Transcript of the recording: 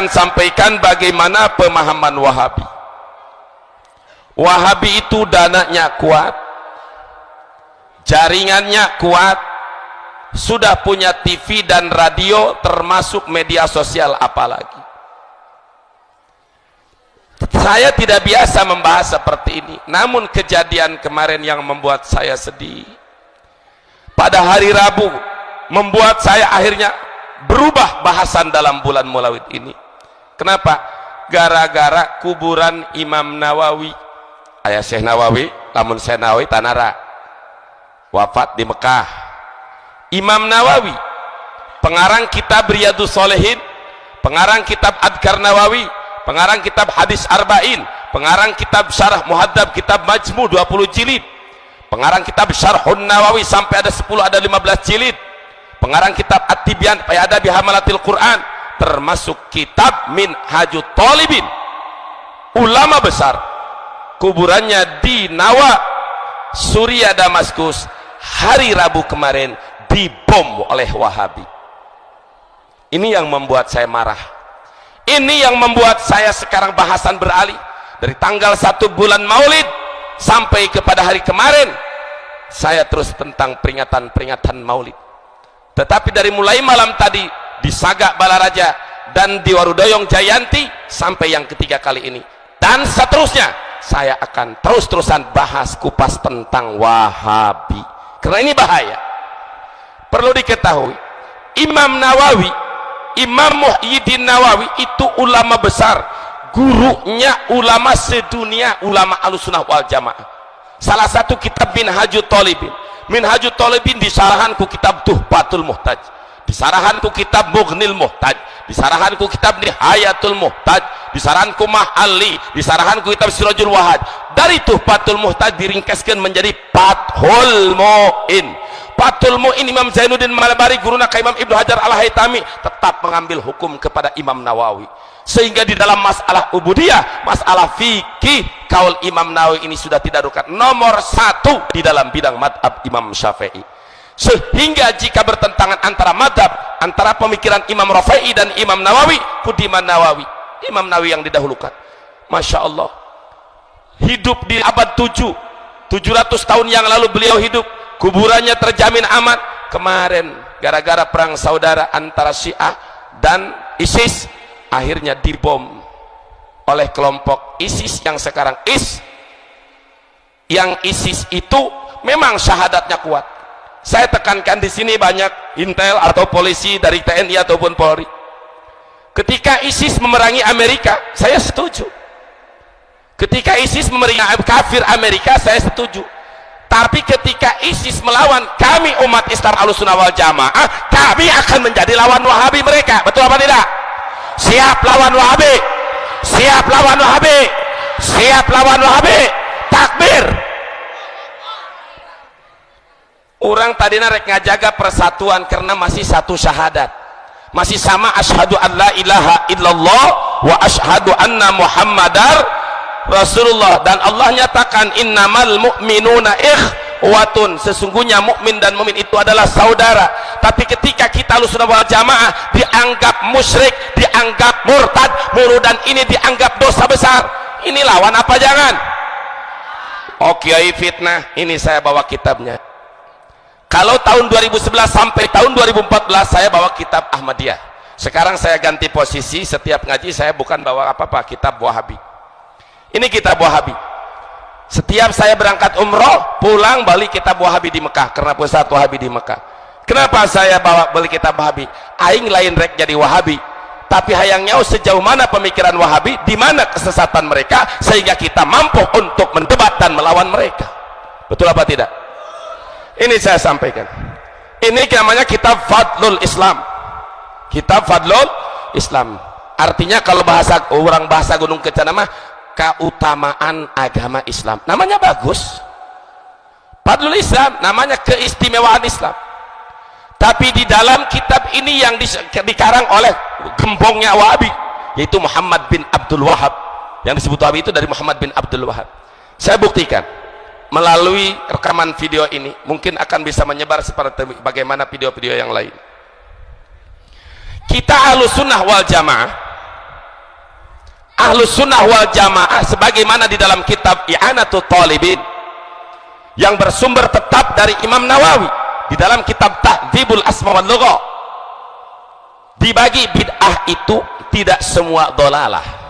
akan sampaikan bagaimana pemahaman Wahabi. Wahabi itu dananya kuat, jaringannya kuat, sudah punya TV dan radio, termasuk media sosial apalagi. Saya tidak biasa membahas seperti ini, namun kejadian kemarin yang membuat saya sedih pada hari Rabu membuat saya akhirnya berubah bahasan dalam bulan Maulid ini. Kenapa? Gara-gara kuburan Imam Nawawi, ayah Syekh Nawawi, lamun Syekh Nawawi tanara wafat di Mekah. Imam Nawawi, pengarang kitab Riyadhus Shalihin, pengarang kitab Adhkar Nawawi, pengarang kitab Hadis Arba'in, pengarang kitab Syarah Muhadzab, kitab Majmu 20 jilid, pengarang kitab Syarhun Nawawi sampai ada 10 ada 15 jilid, pengarang kitab At-Tibyan fi Adabi Hamalatil Quran, termasuk kitab Minhajut Thalibin, ulama besar. Kuburannya di Nawa, Suria, Damaskus, hari Rabu kemarin dibom oleh Wahabi. Ini yang membuat saya marah. Ini yang membuat saya sekarang bahasan beralih dari tanggal 1 bulan Maulid sampai kepada hari kemarin saya terus tentang peringatan Maulid. Tetapi dari mulai malam tadi di Sagak Balaraja dan di Warudoyong Jayanti sampai yang ketiga kali ini dan seterusnya, saya akan terus-terusan bahas kupas tentang Wahabi karena ini bahaya. Perlu diketahui, Imam Nawawi, Imam Muhyiddin Nawawi itu ulama besar, gurunya ulama sedunia, ulama Ahlussunnah wal Jamaah. Salah satu kitab Minhajut Thalibin, Minhajut Thalibin disarahanku kitab Tuhfatul Muhtaj, disarahanku kitab Mughnil Muhtaj, disarahanku kitab Nihayatul Muhtaj, disarahanku Mahalli, disarahanku kitab Sirajul Wahad. Dari Tuhfatul Muhtaj diringkaskan menjadi Fathul Mu'in. Fathul Mu'in Imam Zainuddin Malabari, guruna ka Imam Ibnu Hajar Al-Haytami, tetap mengambil hukum kepada Imam Nawawi, sehingga di dalam masalah ubudiyah, masalah fikih, kaul Imam Nawawi ini sudah tidak rukat, nomor 1 di dalam bidang madhab Imam Syafi'i. Sehingga jika bertentangan antara madhab, antara pemikiran Imam Rafi'i dan Imam Nawawi, kudiman Nawawi, Imam Nawawi yang didahulukan. Masya Allah, hidup di abad 7, 700 tahun yang lalu beliau hidup, kuburannya terjamin aman. Kemarin gara-gara perang saudara antara Syiah dan ISIS, akhirnya dibom oleh kelompok ISIS yang sekarang yang ISIS itu memang syahadatnya kuat. Saya tekankan di sini banyak intel atau polisi dari TNI ataupun Polri. Ketika ISIS memerangi Amerika, saya setuju. Ketika ISIS memerangi kafir Amerika, saya setuju. Tapi ketika ISIS melawan kami umat Islam Ahlussunnah wal Jamaah, kami akan menjadi lawan Wahabi mereka. Betul apa tidak? Siap lawan Wahabi, siap lawan Wahabi, siap lawan Wahabi. Takbir. Orang tadi rek ngajaga persatuan karena masih satu syahadat, masih sama asyhadu an la ilaha illallah wa asyhadu anna muhammadar Rasulullah. Dan Allah nyatakan innamal mu'minuna ikhwatun, sesungguhnya mukmin dan mukmin itu adalah saudara. Tapi ketika kita Ahlussunnah wal Jamaah dianggap musyrik, dianggap murtad, dan ini dianggap dosa besar, ini lawan apa jangan? Oke, fitnah. Ini saya bawa kitabnya. Kalau tahun 2011 sampai tahun 2014 saya bawa kitab Ahmadiyah. Sekarang saya ganti posisi, setiap ngaji saya bukan bawa apa-apa, kitab Wahabi. Ini kitab Wahabi. Setiap saya berangkat umroh, pulang balik kitab Wahabi di Mekah, karena pusat Wahabi di Mekah. Kenapa saya bawa beli kitab Wahabi? Aing lain rek jadi Wahabi, tapi hayangnya sejauh mana pemikiran Wahabi, di mana kesesatan mereka, sehingga kita mampu untuk mendebat dan melawan mereka. Betul apa tidak? Ini saya sampaikan. Ini namanya kitab Fadlul Islam. Kitab Fadlul Islam. Artinya kalau bahasa orang bahasa Gunung Kencana mah keutamaan agama Islam. Namanya bagus. Fadlul Islam namanya keistimewaan Islam. Tapi di dalam kitab ini yang dikarang oleh gembongnya Wahabi, yaitu Muhammad bin Abdul Wahab. Yang disebut Wahabi itu dari Muhammad bin Abdul Wahab. Saya buktikan melalui rekaman video ini, mungkin akan bisa menyebar seperti bagaimana video-video yang lain. Kita Ahlussunnah wal Jamaah Ahlus sunnah wal jamaah sebagaimana di dalam kitab I'anatul Talibin yang bersumber tetap dari Imam Nawawi di dalam kitab Tahdzibul Asma wal Lugha, dibagi bid'ah itu tidak semua dolalah.